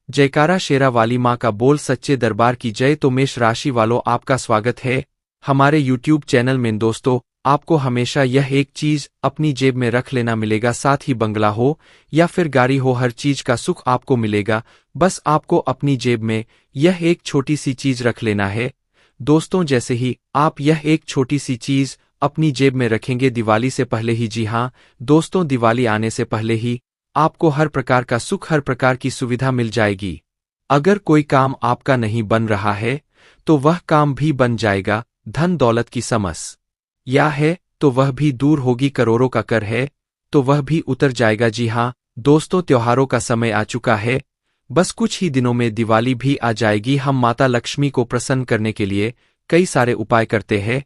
जयकारा शेरा वाली माँ का बोल सच्चे दरबार की जय। तो मेष राशि वालों, आपका स्वागत है हमारे YouTube चैनल में। दोस्तों, आपको हमेशा यह एक चीज अपनी जेब में रख लेना मिलेगा, साथ ही बंगला हो या फिर गाड़ी हो, हर चीज का सुख आपको मिलेगा। बस आपको अपनी जेब में यह एक छोटी सी चीज रख लेना है। दोस्तों, जैसे ही आप यह एक छोटी सी चीज अपनी जेब में रखेंगे दिवाली से पहले ही, जी हाँ दोस्तों, दिवाली आने से पहले ही आपको हर प्रकार का सुख, हर प्रकार की सुविधा मिल जाएगी। अगर कोई काम आपका नहीं बन रहा है तो वह काम भी बन जाएगा। धन दौलत की समस्या है तो वह भी दूर होगी। करोड़ों का कर है तो वह भी उतर जाएगा। जी हाँ दोस्तों, त्योहारों का समय आ चुका है। बस कुछ ही दिनों में दिवाली भी आ जाएगी। हम माता लक्ष्मी को प्रसन्न करने के लिए कई सारे उपाय करते हैं।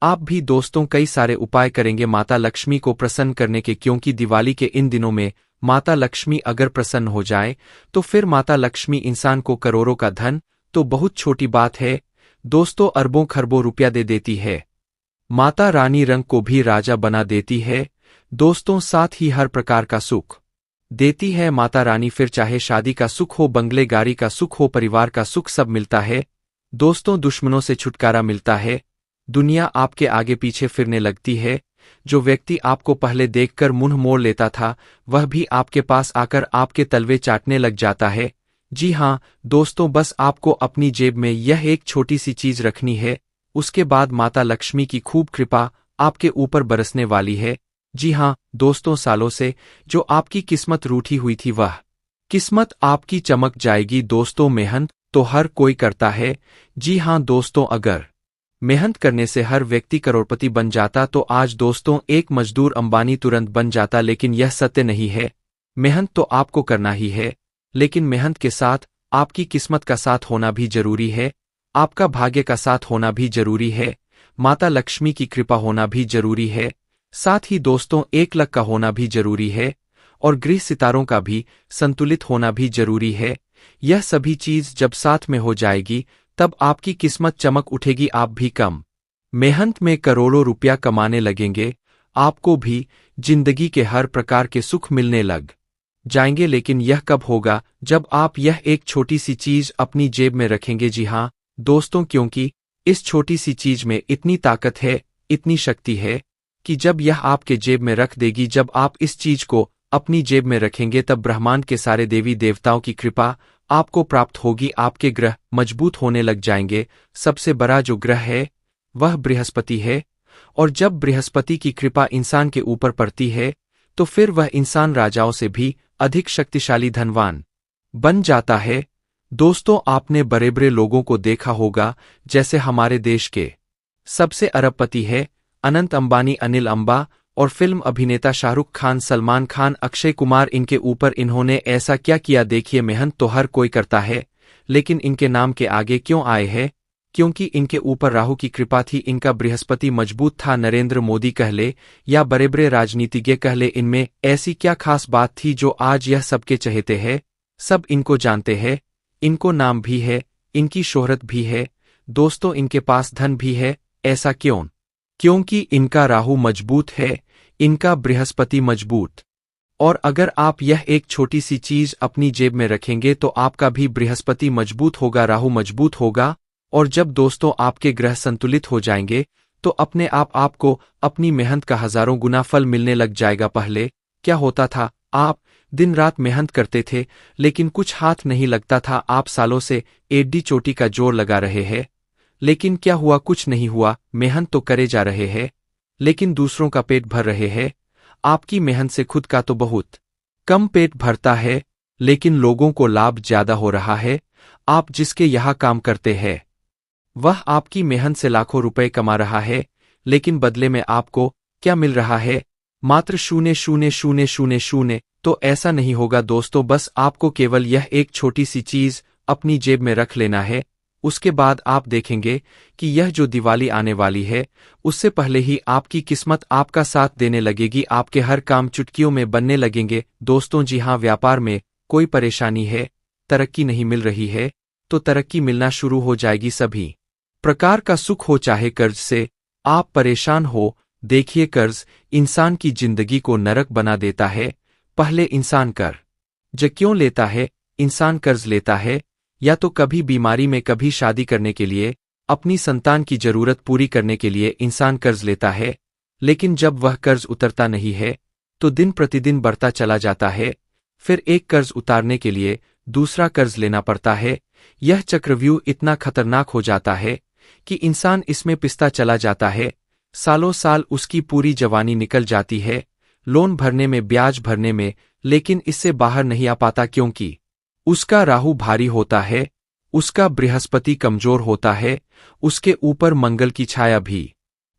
आप भी दोस्तों कई सारे उपाय करेंगे माता लक्ष्मी को प्रसन्न करने के, क्योंकि दिवाली के इन दिनों में माता लक्ष्मी अगर प्रसन्न हो जाए तो फिर माता लक्ष्मी इंसान को करोड़ों का धन तो बहुत छोटी बात है दोस्तों, अरबों खरबों रुपया दे देती है। माता रानी रंग को भी राजा बना देती है दोस्तों, साथ ही हर प्रकार का सुख देती है माता रानी। फिर चाहे शादी का सुख हो, बंगले गाड़ी का सुख हो, परिवार का सुख, सब मिलता है दोस्तों। दुश्मनों से छुटकारा मिलता है, दुनिया आपके आगे पीछे फिरने लगती है। जो व्यक्ति आपको पहले देखकर मुंह मोड़ लेता था वह भी आपके पास आकर आपके तलवे चाटने लग जाता है। जी हाँ दोस्तों, बस आपको अपनी जेब में यह एक छोटी सी चीज रखनी है। उसके बाद माता लक्ष्मी की खूब कृपा आपके ऊपर बरसने वाली है। जी हाँ दोस्तों, सालों से जो आपकी किस्मत रूठी हुई थी वह किस्मत आपकी चमक जाएगी दोस्तों। मेहनत तो हर कोई करता है। जी हाँ दोस्तों, अगर मेहनत करने से हर व्यक्ति करोड़पति बन जाता तो आज दोस्तों एक मजदूर अंबानी तुरंत बन जाता, लेकिन यह सत्य नहीं है। मेहनत तो आपको करना ही है, लेकिन मेहनत के साथ आपकी किस्मत का साथ होना भी जरूरी है, आपका भाग्य का साथ होना भी जरूरी है, माता लक्ष्मी की कृपा होना भी जरूरी है, साथ ही दोस्तों 1 लाख का होना भी जरूरी है, और गृह सितारों का भी संतुलित होना भी जरूरी है। यह सभी चीज जब साथ में हो जाएगी तब आपकी किस्मत चमक उठेगी। आप भी कम मेहनत में करोड़ों रुपया कमाने लगेंगे, आपको भी जिंदगी के हर प्रकार के सुख मिलने लग जाएंगे। लेकिन यह कब होगा? जब आप यह एक छोटी सी चीज अपनी जेब में रखेंगे। जी हाँ दोस्तों, क्योंकि इस छोटी सी चीज में इतनी ताकत है, इतनी शक्ति है कि जब यह आपके जेब में रख देगी, जब आप इस चीज को अपनी जेब में रखेंगे तब ब्रह्मांड के सारे देवी देवताओं की कृपा आपको प्राप्त होगी। आपके ग्रह मजबूत होने लग जाएंगे। सबसे बड़ा जो ग्रह है वह बृहस्पति है, और जब बृहस्पति की कृपा इंसान के ऊपर पड़ती है तो फिर वह इंसान राजाओं से भी अधिक शक्तिशाली धनवान बन जाता है। दोस्तों, आपने बड़े बड़े लोगों को देखा होगा, जैसे हमारे देश के सबसे अरबपति है अनंत अंबानी, अनिल अंबा, और फिल्म अभिनेता शाहरुख खान, सलमान खान, अक्षय कुमार। इनके ऊपर इन्होंने ऐसा क्या किया? देखिए, मेहनत तो हर कोई करता है, लेकिन इनके नाम के आगे क्यों आए हैं? क्योंकि इनके ऊपर राहु की कृपा थी, इनका बृहस्पति मजबूत था। नरेंद्र मोदी कह ले या बड़े बड़े राजनीतिज्ञ कह ले, इनमें ऐसी क्या खास बात थी जो आज यह सबके चहेते हैं? सब इनको जानते हैं, इनको नाम भी है, इनकी शोहरत भी है दोस्तों, इनके पास धन भी है। ऐसा क्यों? क्योंकि इनका राहु मजबूत है, इनका बृहस्पति मजबूत। और अगर आप यह एक छोटी सी चीज अपनी जेब में रखेंगे तो आपका भी बृहस्पति मजबूत होगा, राहु मजबूत होगा। और जब दोस्तों आपके ग्रह संतुलित हो जाएंगे तो अपने आप आपको अपनी मेहनत का हजारों गुना फल मिलने लग जाएगा। पहले क्या होता था? आप दिन रात मेहनत करते थे लेकिन कुछ हाथ नहीं लगता था। आप सालों से एड्डी चोटी का जोर लगा रहे हैं, लेकिन क्या हुआ? कुछ नहीं हुआ। मेहनत तो करे जा रहे हैं लेकिन दूसरों का पेट भर रहे हैं। आपकी मेहनत से खुद का तो बहुत कम पेट भरता है, लेकिन लोगों को लाभ ज्यादा हो रहा है। आप जिसके यहाँ काम करते हैं वह आपकी मेहनत से लाखों रुपए कमा रहा है, लेकिन बदले में आपको क्या मिल रहा है? मात्र 0,000,000। तो ऐसा नहीं होगा दोस्तों, बस आपको केवल यह एक छोटी सी चीज अपनी जेब में रख लेना है। उसके बाद आप देखेंगे कि यह जो दिवाली आने वाली है उससे पहले ही आपकी किस्मत आपका साथ देने लगेगी, आपके हर काम चुटकियों में बनने लगेंगे दोस्तों। जी हाँ, व्यापार में कोई परेशानी है, तरक्की नहीं मिल रही है, तो तरक्की मिलना शुरू हो जाएगी। सभी प्रकार का सुख हो, चाहे कर्ज से आप परेशान हो। देखिए, कर्ज इंसान की जिंदगी को नरक बना देता है। पहले इंसान कर्ज क्यों लेता है? इंसान कर्ज लेता है, या तो कभी बीमारी में, कभी शादी करने के लिए, अपनी संतान की जरूरत पूरी करने के लिए इंसान कर्ज लेता है। लेकिन जब वह कर्ज उतरता नहीं है तो दिन प्रतिदिन बढ़ता चला जाता है। फिर एक कर्ज उतारने के लिए दूसरा कर्ज लेना पड़ता है। यह चक्रव्यूह इतना खतरनाक हो जाता है कि इंसान इसमें पिसता चला जाता है। सालों साल उसकी पूरी जवानी निकल जाती है लोन भरने में, ब्याज भरने में, लेकिन इससे बाहर नहीं आ पाता, क्योंकि उसका राहु भारी होता है, उसका बृहस्पति कमजोर होता है, उसके ऊपर मंगल की छाया भी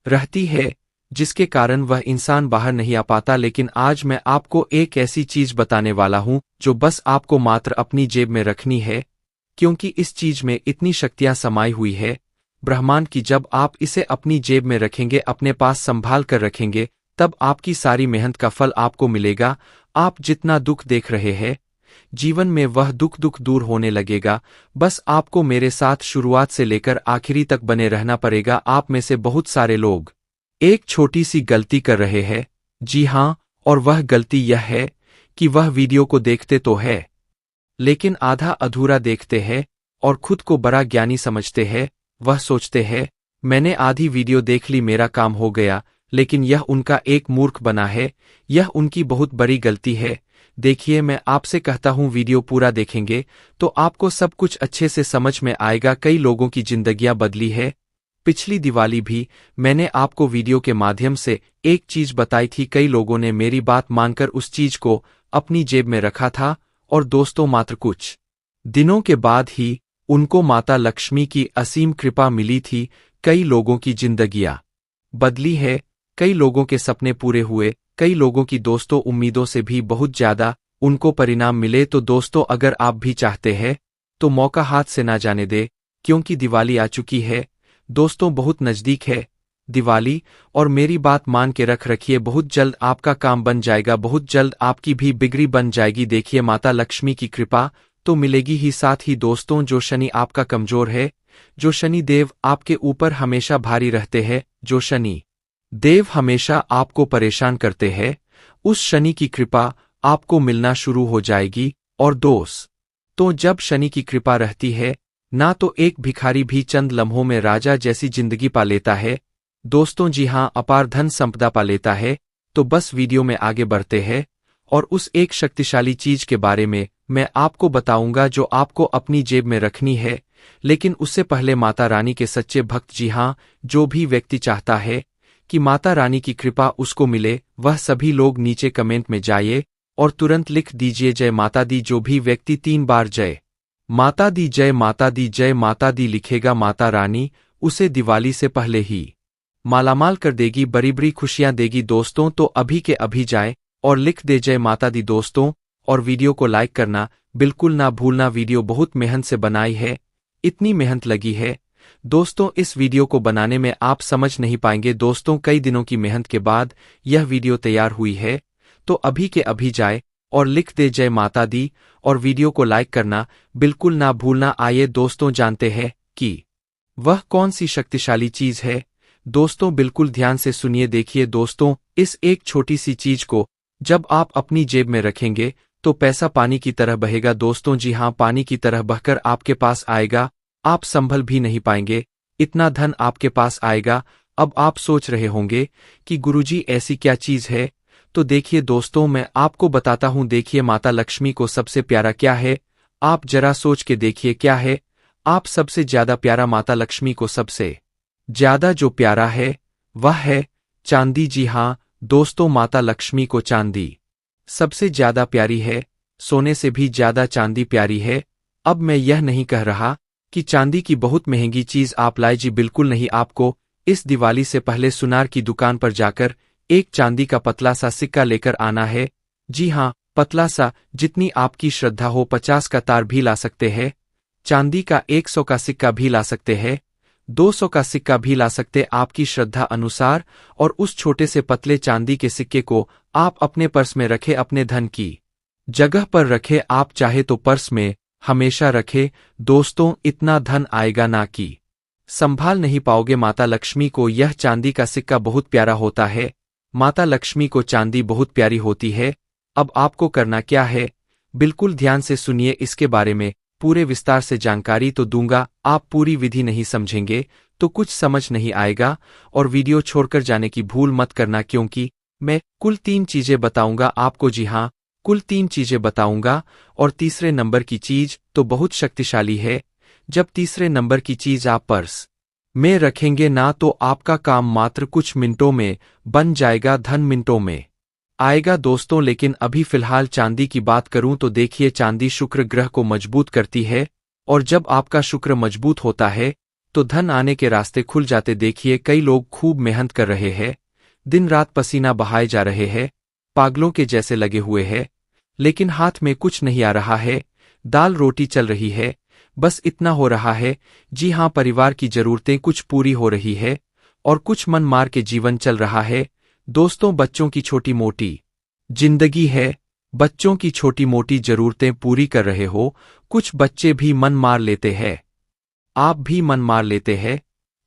रहती है, जिसके कारण वह इंसान बाहर नहीं आ पाता। लेकिन आज मैं आपको एक ऐसी चीज बताने वाला हूं जो बस आपको मात्र अपनी जेब में रखनी है, क्योंकि इस चीज में इतनी शक्तियां समाई हुई है ब्रह्मांड की। जब आप इसे अपनी जेब में रखेंगे, अपने पास संभाल कर रखेंगे, तब आपकी सारी मेहनत का फल आपको मिलेगा। आप जितना दुख देख रहे हैं जीवन में, वह दुख दूर होने लगेगा। बस आपको मेरे साथ शुरुआत से लेकर आखिरी तक बने रहना पड़ेगा। आप में से बहुत सारे लोग एक छोटी सी गलती कर रहे हैं। जी हां, और वह गलती यह है कि वह वीडियो को देखते तो है, लेकिन आधा अधूरा देखते हैं और खुद को बड़ा ज्ञानी समझते हैं। वह सोचते हैं मैंने आधी वीडियो देख ली, मेरा काम हो गया, लेकिन यह उनका एक मूर्ख बना है। यह उनकी बहुत बड़ी गलती है। देखिए, मैं आपसे कहता हूं वीडियो पूरा देखेंगे तो आपको सब कुछ अच्छे से समझ में आएगा। कई लोगों की जिंदगियां बदली है। पिछली दिवाली भी मैंने आपको वीडियो के माध्यम से एक चीज बताई थी। कई लोगों ने मेरी बात मानकर उस चीज को अपनी जेब में रखा था, और दोस्तों मात्र कुछ दिनों के बाद ही उनको माता लक्ष्मी की असीम कृपा मिली थी। कई लोगों की जिंदगियां बदली है, कई लोगों के सपने पूरे हुए, कई लोगों की दोस्तों उम्मीदों से भी बहुत ज्यादा उनको परिणाम मिले। तो दोस्तों, अगर आप भी चाहते हैं तो मौका हाथ से ना जाने दे, क्योंकि दिवाली आ चुकी है दोस्तों, बहुत नजदीक है दिवाली। और मेरी बात मान के रखिए, बहुत जल्द आपका काम बन जाएगा, बहुत जल्द आपकी भी बिगड़ी बन जाएगी। देखिए, माता लक्ष्मी की कृपा तो मिलेगी ही, साथ ही दोस्तों जो शनि आपका कमजोर है, जो शनि देव आपके ऊपर हमेशा भारी रहते हैं, जो शनि देव हमेशा आपको परेशान करते हैं, उस शनि की कृपा आपको मिलना शुरू हो जाएगी। और दोस्तों, जब शनि की कृपा रहती है ना, तो एक भिखारी भी चंद लम्हों में राजा जैसी जिंदगी पा लेता है दोस्तों। जी हां, अपार धन संपदा पा लेता है। तो बस वीडियो में आगे बढ़ते हैं और उस एक शक्तिशाली चीज के बारे में मैं आपको बताऊंगा जो आपको अपनी जेब में रखनी है। लेकिन उससे पहले माता रानी के सच्चे भक्त, जी हां, जो भी व्यक्ति चाहता है कि माता रानी की कृपा उसको मिले, वह सभी लोग नीचे कमेंट में जाइए और तुरंत लिख दीजिए जय माता दी। जो भी व्यक्ति 3 बार जय माता दी, जय माता दी, जय माता दी लिखेगा, माता रानी उसे दिवाली से पहले ही मालामाल कर देगी, बड़ी बड़ी खुशियां देगी दोस्तों। तो अभी के अभी जाए और लिख दे जय माता दी दोस्तों, और वीडियो को लाइक करना बिल्कुल ना भूलना। वीडियो बहुत मेहनत से बनाई है, इतनी मेहनत लगी है दोस्तों, इस वीडियो को बनाने में आप समझ नहीं पाएंगे दोस्तों। कई दिनों की मेहनत के बाद यह वीडियो तैयार हुई है। तो अभी के अभी जाए और लिख दे जय माता दी, और वीडियो को लाइक करना बिल्कुल ना भूलना। आइए दोस्तों, जानते हैं कि वह कौन सी शक्तिशाली चीज है। दोस्तों, बिल्कुल ध्यान से सुनिए। देखिए दोस्तों, इस एक छोटी सी चीज को जब आप अपनी जेब में रखेंगे तो पैसा पानी की तरह बहेगा दोस्तों। जी हां, पानी की तरह बहकर आपके पास आएगा, आप संभल भी नहीं पाएंगे, इतना धन आपके पास आएगा। अब आप सोच रहे होंगे कि गुरुजी ऐसी क्या चीज है। तो देखिए दोस्तों, मैं आपको बताता हूं। देखिए, माता लक्ष्मी को सबसे प्यारा क्या है, आप जरा सोच के देखिए क्या है। आप सबसे ज्यादा प्यारा माता लक्ष्मी को सबसे ज्यादा जो प्यारा है वह है चांदी। जी हां दोस्तों, माता लक्ष्मी को चांदी सबसे ज्यादा प्यारी है, सोने से भी ज्यादा चांदी प्यारी है। अब मैं यह नहीं कह रहा कि चांदी की बहुत महंगी चीज आप लाए, जी बिल्कुल नहीं। आपको इस दिवाली से पहले सुनार की दुकान पर जाकर एक चांदी का पतला सा सिक्का लेकर आना है। जी हां, पतला सा, जितनी आपकी श्रद्धा हो। 50 का तार भी ला सकते हैं, चांदी का 100 का सिक्का भी ला सकते हैं, 200 का सिक्का भी ला सकते आपकी श्रद्धा अनुसार। और उस छोटे से पतले चांदी के सिक्के को आप अपने पर्स में रखें, अपने धन की जगह पर रखें। आप चाहे तो पर्स में हमेशा रखें दोस्तों, इतना धन आएगा ना कि संभाल नहीं पाओगे। माता लक्ष्मी को यह चांदी का सिक्का बहुत प्यारा होता है। माता लक्ष्मी को चांदी बहुत प्यारी होती है। अब आपको करना क्या है, बिल्कुल ध्यान से सुनिए, इसके बारे में पूरे विस्तार से जानकारी तो दूंगा। आप पूरी विधि नहीं समझेंगे तो कुछ समझ नहीं आएगा, और वीडियो छोड़कर जाने की भूल मत करना, क्योंकि मैं कुल 3 चीजें बताऊंगा आपको। जी हाँ, कुल 3 चीजें बताऊंगा, और तीसरे नंबर की चीज तो बहुत शक्तिशाली है। जब तीसरे नंबर की चीज आप पर्स में रखेंगे ना, तो आपका काम मात्र कुछ मिनटों में बन जाएगा, धन मिनटों में आएगा दोस्तों। लेकिन अभी फिलहाल चांदी की बात करूं तो देखिए, चांदी शुक्र ग्रह को मजबूत करती है, और जब आपका शुक्र मजबूत होता है तो धन आने के रास्ते खुल जाते। देखिए, कई लोग खूब मेहनत कर रहे हैं, दिन रात पसीना बहाए जा रहे हैं, पागलों के जैसे लगे हुए हैं, लेकिन हाथ में कुछ नहीं आ रहा है, दाल रोटी चल रही है, बस इतना हो रहा है। जी हाँ, परिवार की जरूरतें कुछ पूरी हो रही है, और कुछ मन मार के जीवन चल रहा है दोस्तों। बच्चों की छोटी मोटी जिंदगी है, बच्चों की छोटी मोटी जरूरतें पूरी कर रहे हो। कुछ बच्चे भी मन मार लेते हैं, आप भी मन मार लेते हैं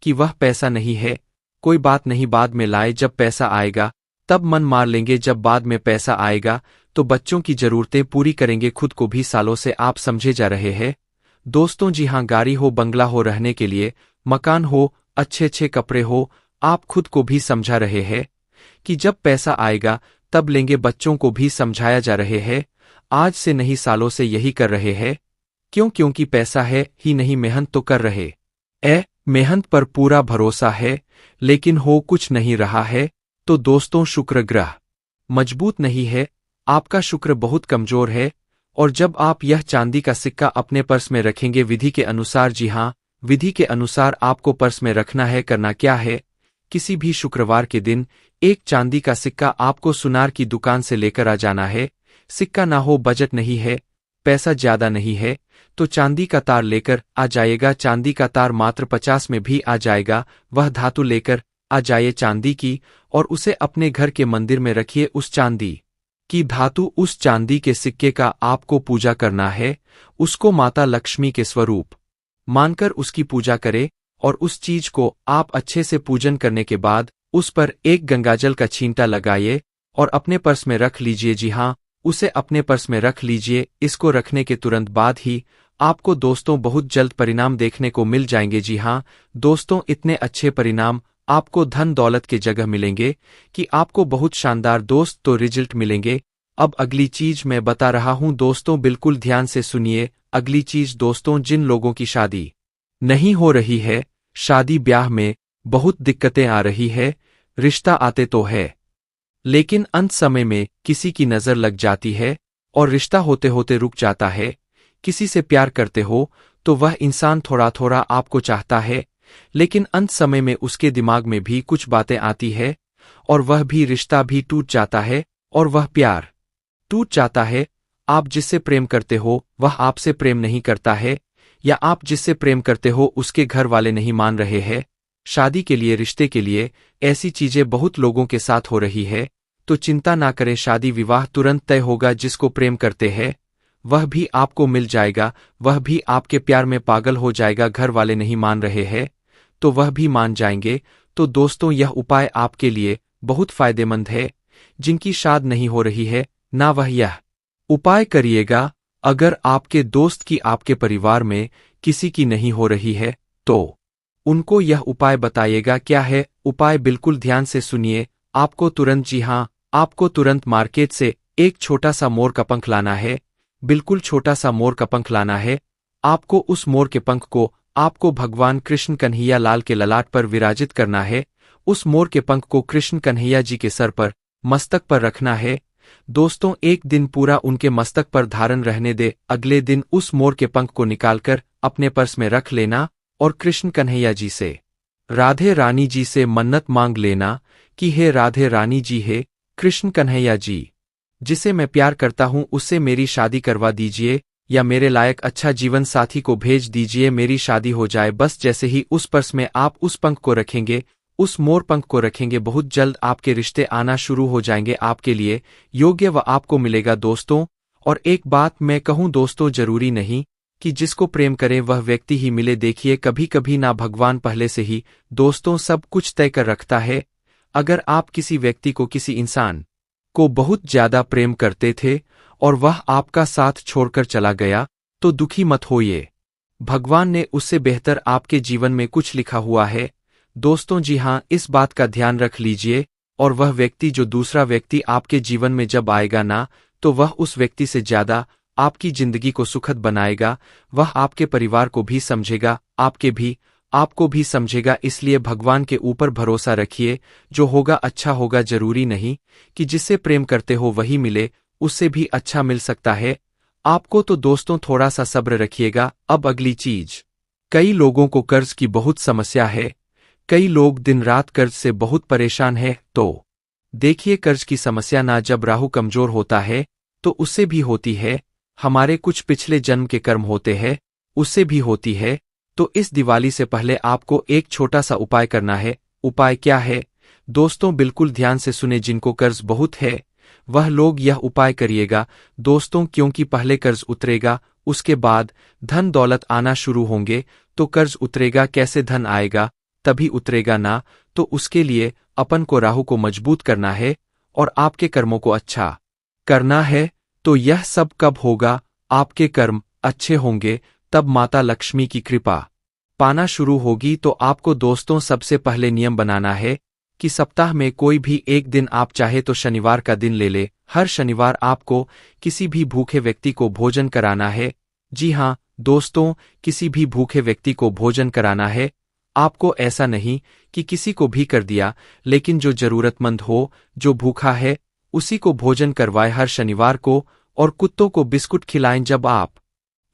कि वह पैसा नहीं है, कोई बात नहीं, बाद में लाए, जब पैसा आएगा तब मन मार लेंगे। जब बाद में पैसा आएगा तो बच्चों की जरूरतें पूरी करेंगे, खुद को भी। सालों से आप समझे जा रहे हैं दोस्तों। जी हाँ, गाड़ी हो, बंगला हो, रहने के लिए मकान हो, अच्छे अच्छे कपड़े हो, आप खुद को भी समझा रहे हैं कि जब पैसा आएगा तब लेंगे। बच्चों को भी समझाया जा रहे हैं, आज से नहीं, सालों से यही कर रहे हैं। क्यों? क्योंकि पैसा है ही नहीं, मेहनत तो कर रहे मेहनत पर पूरा भरोसा है, लेकिन हो कुछ नहीं रहा है। तो दोस्तों, शुक्र ग्रह मजबूत नहीं है, आपका शुक्र बहुत कमजोर है। और जब आप यह चांदी का सिक्का अपने पर्स में रखेंगे विधि के अनुसार, जी हाँ, विधि के अनुसार आपको पर्स में रखना है। करना क्या है, किसी भी शुक्रवार के दिन एक चांदी का सिक्का आपको सुनार की दुकान से लेकर आ जाना है। सिक्का ना हो, बजट नहीं है, पैसा ज्यादा नहीं है, तो चांदी का तार लेकर आ जाइएगा। चांदी का तार मात्र 50 में भी आ जाएगा। वह धातु लेकर आ जाइए चांदी की, और उसे अपने घर के मंदिर में रखिए। उस चांदी की धातु, उस चांदी के सिक्के का आपको पूजा करना है। उसको माता लक्ष्मी के स्वरूप मानकर उसकी पूजा करें, और उस चीज को आप अच्छे से पूजन करने के बाद उस पर एक गंगाजल का छींटा लगाइए और अपने पर्स में रख लीजिए। जी हाँ, उसे अपने पर्स में रख लीजिए। इसको रखने के तुरंत बाद ही आपको दोस्तों बहुत जल्द परिणाम देखने को मिल जाएंगे। जी हाँ दोस्तों, इतने अच्छे परिणाम आपको धन दौलत के जगह मिलेंगे कि आपको बहुत शानदार दोस्त तो रिजल्ट मिलेंगे। अब अगली चीज मैं बता रहा हूं दोस्तों, बिल्कुल ध्यान से सुनिए। अगली चीज दोस्तों, जिन लोगों की शादी नहीं हो रही है, शादी ब्याह में बहुत दिक्कतें आ रही है, रिश्ता आते तो है लेकिन अंत समय में किसी की नजर लग जाती है और रिश्ता होते होते रुक जाता है। किसी से प्यार करते हो तो वह इंसान थोड़ा थोड़ा आपको चाहता है, लेकिन अंत समय में उसके दिमाग में भी कुछ बातें आती है और वह भी रिश्ता भी टूट जाता है और वह प्यार टूट जाता है। आप जिससे प्रेम करते हो वह आपसे प्रेम नहीं करता है, या आप जिससे प्रेम करते हो उसके घर वाले नहीं मान रहे हैं शादी के लिए, रिश्ते के लिए। ऐसी चीजें बहुत लोगों के साथ हो रही है, तो चिंता ना करें, शादी विवाह तुरंत तय होगा। जिसको प्रेम करते हैं वह भी आपको मिल जाएगा, वह भी आपके प्यार में पागल हो जाएगा। घर वाले नहीं मान रहे हैं तो वह भी मान जाएंगे। तो दोस्तों, यह उपाय आपके लिए बहुत फायदेमंद है। जिनकी शादी नहीं हो रही है ना, वह यह उपाय करिएगा। अगर आपके दोस्त की, आपके परिवार में किसी की नहीं हो रही है तो उनको यह उपाय बताइएगा। क्या है उपाय, बिल्कुल ध्यान से सुनिए। आपको तुरंत, जी हाँ, आपको तुरंत मार्केट से एक छोटा सा मोर का पंख लाना है, बिल्कुल छोटा सा मोर का पंख लाना है। आपको उस मोर के पंख को आपको भगवान कृष्ण कन्हैया लाल के ललाट पर विराजित करना है। उस मोर के पंख को कृष्ण कन्हैया जी के सर पर, मस्तक पर रखना है। दोस्तों, एक दिन पूरा उनके मस्तक पर धारण रहने दे। अगले दिन उस मोर के पंख को निकालकर अपने पर्स में रख लेना और कृष्ण कन्हैया जी से, राधे रानी जी से मन्नत मांग लेना कि हे राधे रानी जी, हे कृष्ण कन्हैया जी, जिसे मैं प्यार करता हूं उससे मेरी शादी करवा दीजिए, या मेरे लायक अच्छा जीवन साथी को भेज दीजिए, मेरी शादी हो जाए। बस जैसे ही उस पर्स में आप उस पंख को रखेंगे, उस मोर पंख को रखेंगे, बहुत जल्द आपके रिश्ते आना शुरू हो जाएंगे, आपके लिए योग्य व आपको मिलेगा दोस्तों। और एक बात मैं कहूं दोस्तों, जरूरी नहीं कि जिसको प्रेम करें वह व्यक्ति ही मिले। देखिए, कभी कभी ना भगवान पहले से ही दोस्तों सब कुछ तय कर रखता है। अगर आप किसी व्यक्ति को, किसी इंसान को बहुत ज्यादा प्रेम करते थे और वह आपका साथ छोड़कर चला गया, तो दुखी मत होइए। भगवान ने उससे बेहतर आपके जीवन में कुछ लिखा हुआ है। दोस्तों जी हाँ, इस बात का ध्यान रख लीजिए। और वह व्यक्ति जो दूसरा व्यक्ति आपके जीवन में जब आएगा ना, तो वह उस व्यक्ति से ज्यादा आपकी जिंदगी को सुखद बनाएगा। वह आपके परिवार को भी समझेगा, आपको भी समझेगा। इसलिए भगवान के ऊपर भरोसा रखिए। जो होगा अच्छा होगा। जरूरी नहीं कि जिससे प्रेम करते हो वही मिले, उससे भी अच्छा मिल सकता है आपको। तो दोस्तों थोड़ा सा सब्र रखिएगा। अब अगली चीज, कई लोगों को कर्ज की बहुत समस्या है। कई लोग दिन रात कर्ज से बहुत परेशान हैं। तो देखिए, कर्ज की समस्या ना जब राहु कमजोर होता है तो उससे भी होती है, हमारे कुछ पिछले जन्म के कर्म होते हैं उससे भी होती है। तो इस दिवाली से पहले आपको एक छोटा सा उपाय करना है। उपाय क्या है दोस्तों, बिल्कुल ध्यान से सुने। जिनको कर्ज बहुत है वह लोग यह उपाय करिएगा दोस्तों, क्योंकि पहले कर्ज उतरेगा, उसके बाद धन दौलत आना शुरू होंगे। तो कर्ज उतरेगा कैसे, धन आएगा तभी उतरेगा ना। तो उसके लिए अपन को राहु को मजबूत करना है और आपके कर्मों को अच्छा करना है। तो यह सब कब होगा, आपके कर्म अच्छे होंगे तब माता लक्ष्मी की कृपा पाना शुरू होगी। तो आपको दोस्तों सबसे पहले नियम बनाना है कि सप्ताह में कोई भी एक दिन, आप चाहे तो शनिवार का दिन ले ले। हर शनिवार आपको किसी भी भूखे व्यक्ति को भोजन कराना है। जी हाँ दोस्तों, किसी भी भूखे व्यक्ति को भोजन कराना है आपको। ऐसा नहीं कि किसी को भी कर दिया, लेकिन जो जरूरतमंद हो, जो भूखा है, उसी को भोजन करवाए हर शनिवार को। और कुत्तों को बिस्कुट खिलाएं। जब आप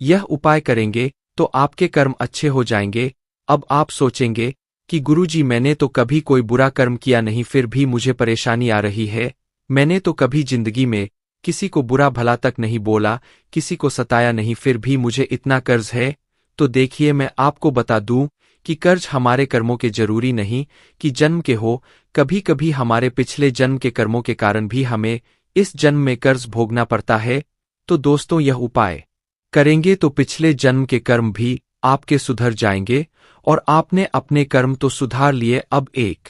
यह उपाय करेंगे तो आपके कर्म अच्छे हो जाएंगे। अब आप सोचेंगे कि गुरुजी, मैंने तो कभी कोई बुरा कर्म किया नहीं, फिर भी मुझे परेशानी आ रही है। मैंने तो कभी जिंदगी में किसी को बुरा भला तक नहीं बोला, किसी को सताया नहीं, फिर भी मुझे इतना कर्ज है। तो देखिए, मैं आपको बता दूं कि कर्ज हमारे कर्मों के जरूरी नहीं कि जन्म के हो, कभी कभी हमारे पिछले जन्म के कर्मों के कारण भी हमें इस जन्म में कर्ज भोगना पड़ता है। तो दोस्तों यह उपाय करेंगे तो पिछले जन्म के कर्म भी आपके सुधर जाएंगे और आपने अपने कर्म तो सुधार लिए। अब एक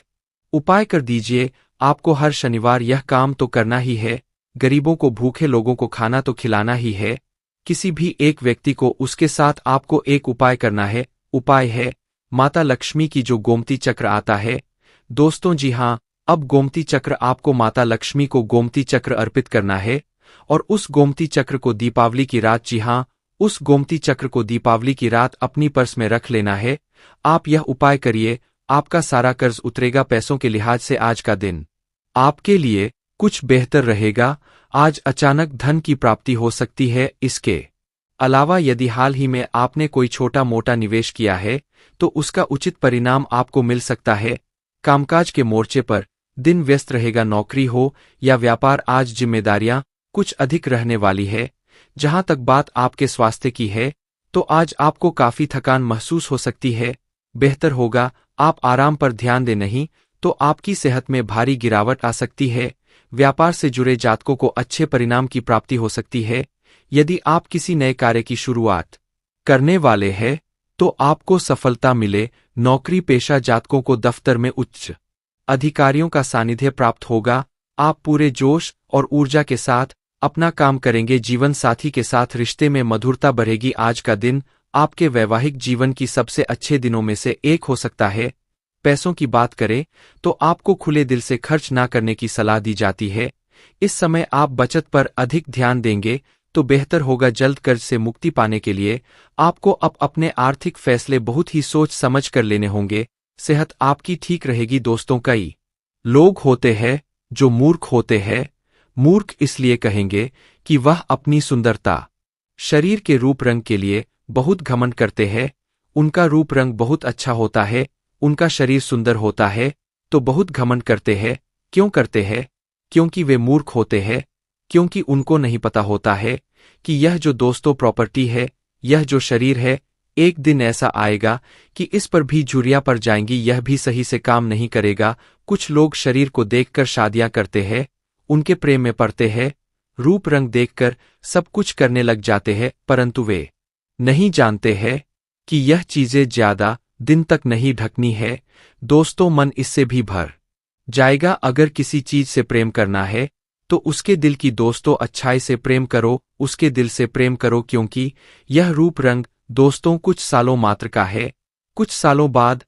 उपाय कर दीजिए, आपको हर शनिवार यह काम तो करना ही है। गरीबों को, भूखे लोगों को खाना तो खिलाना ही है। किसी भी एक व्यक्ति को, उसके साथ आपको एक उपाय करना है। उपाय है माता लक्ष्मी की जो गोमती चक्र आता है। दोस्तों जी हाँ, अब गोमती चक्र आपको माता लक्ष्मी को गोमती चक्र अर्पित करना है। और उस गोमती चक्र को दीपावली की रात, जी हाँ, उस गोमती चक्र को दीपावली की रात अपनी पर्स में रख लेना है। आप यह उपाय करिए, आपका सारा कर्ज उतरेगा। पैसों के लिहाज से आज का दिन आपके लिए कुछ बेहतर रहेगा। आज अचानक धन की प्राप्ति हो सकती है। इसके अलावा यदि हाल ही में आपने कोई छोटा मोटा निवेश किया है तो उसका उचित परिणाम आपको मिल सकता है। कामकाज के मोर्चे पर दिन व्यस्त रहेगा। नौकरी हो या व्यापार, आज जिम्मेदारियां कुछ अधिक रहने वाली है। जहां तक बात आपके स्वास्थ्य की है तो आज आपको काफी थकान महसूस हो सकती है। बेहतर होगा आप आराम पर ध्यान दें, नहीं तो आपकी सेहत में भारी गिरावट आ सकती है। व्यापार से जुड़े जातकों को अच्छे परिणाम की प्राप्ति हो सकती है। यदि आप किसी नए कार्य की शुरुआत करने वाले हैं तो आपको सफलता मिले। नौकरी पेशा जातकों को दफ्तर में उच्च अधिकारियों का सानिध्य प्राप्त होगा। आप पूरे जोश और ऊर्जा के साथ अपना काम करेंगे। जीवन साथी के साथ रिश्ते में मधुरता बढ़ेगी। आज का दिन आपके वैवाहिक जीवन की सबसे अच्छे दिनों में से एक हो सकता है। पैसों की बात करें तो आपको खुले दिल से खर्च ना करने की सलाह दी जाती है। इस समय आप बचत पर अधिक ध्यान देंगे तो बेहतर होगा। जल्द कर्ज से मुक्ति पाने के लिए आपको अब अपने आर्थिक फैसले बहुत ही सोच समझ कर लेने होंगे। सेहत आपकी ठीक रहेगी। दोस्तों, कई लोग होते हैं जो मूर्ख होते हैं। मूर्ख इसलिए कहेंगे कि वह अपनी सुंदरता, शरीर के रूप रंग के लिए बहुत घमंड करते हैं। उनका रूप रंग बहुत अच्छा होता है, उनका शरीर सुंदर होता है, तो बहुत घमंड करते हैं। क्यों करते हैं? क्योंकि वे मूर्ख होते हैं, क्योंकि उनको नहीं पता होता है कि यह जो दोस्तों प्रॉपर्टी है, यह जो शरीर है, एक दिन ऐसा आएगा कि इस पर भी झुर्रियां पड़ जाएंगी, यह भी सही से काम नहीं करेगा। कुछ लोग शरीर को देखकर शादियां करते हैं, उनके प्रेम में पड़ते हैं, रूप रंग देखकर सब कुछ करने लग जाते हैं, परंतु वे नहीं जानते हैं कि यह चीजें ज्यादा दिन तक नहीं ढकनी है। दोस्तों, मन इससे भी भर जाएगा। अगर किसी चीज से प्रेम करना है तो उसके दिल की दोस्तों अच्छाई से प्रेम करो, उसके दिल से प्रेम करो, क्योंकि यह रूप रंग दोस्तों कुछ सालों मात्र का है। कुछ सालों बाद